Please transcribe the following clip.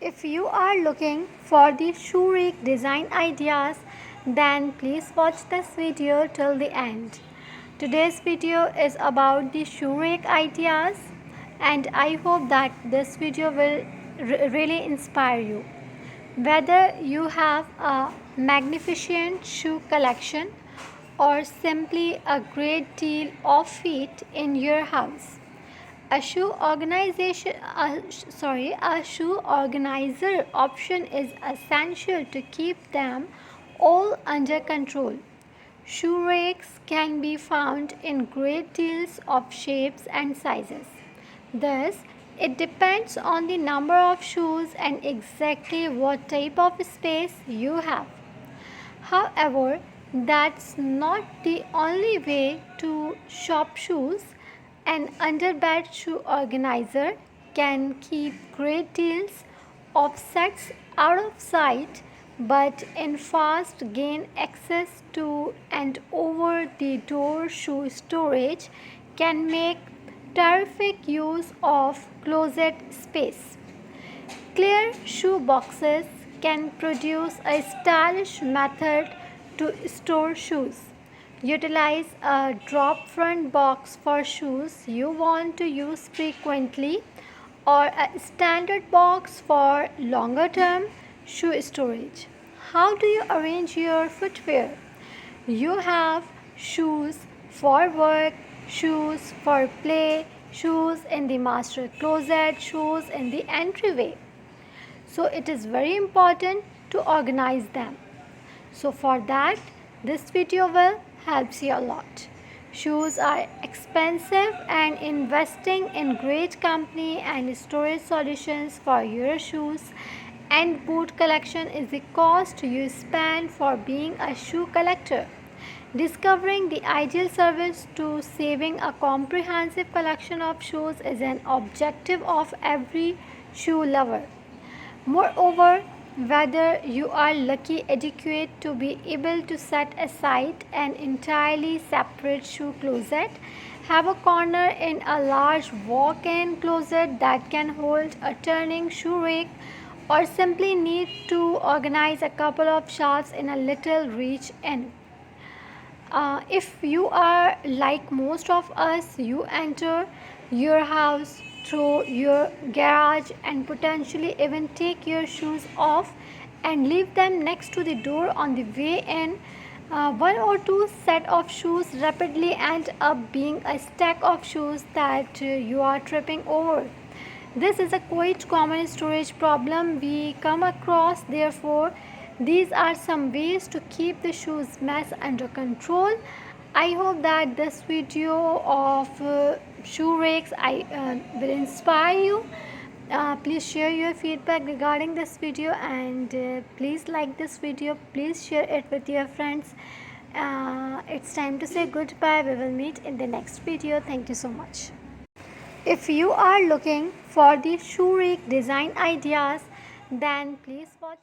If you are looking for the shoe rack design ideas, then please watch this video till the end. Today's video is about the shoe rack ideas, and I hope that this video will really inspire you. Whether you have a magnificent shoe collection or simply a great deal of feet in your house, a shoe organizer option is essential to keep them all under control. Shoe racks can be found in great deals of shapes and sizes. Thus, it depends on the number of shoes and exactly what type of space you have. However, that's not the only way to shop shoes. An underbed shoe organizer can keep great deals of sets out of sight, but in fast gain access to and over the door shoe storage can make terrific use of closet space. Clear shoe boxes can produce a stylish method to store shoes. Utilize a drop front box for shoes you want to use frequently or a standard box for longer term shoe storage. How do you arrange your footwear? You have shoes for work, shoes for play, shoes in the master closet, shoes in the entryway. So it is very important to organize them. So for that, this video will help you a lot. Shoes are expensive, and investing in great company and storage solutions for your shoes and boot collection is the cost you spend for being a shoe collector. Discovering the ideal service to saving a comprehensive collection of shoes is an objective of every shoe lover. Moreover, whether you are lucky adequate to be able to set aside an entirely separate shoe closet, have a corner in a large walk-in closet that can hold a turning shoe rack, or simply need to organize a couple of shelves in a little reach in. If you are like most of us, you enter your house through your garage and potentially even take your shoes off and leave them next to the door on the way in. One or two set of shoes rapidly end up being a stack of shoes that you are tripping over. This is a quite common storage problem we come across. Therefore, these are some ways to keep the shoes mess under control. I hope that this video of shoe racks will inspire you. Please share your feedback regarding this video, and please like this video. Please share it with your friends. It's time to say goodbye. We will meet in the next video. Thank you so much. If you are looking for the shoe rack design ideas, then please watch.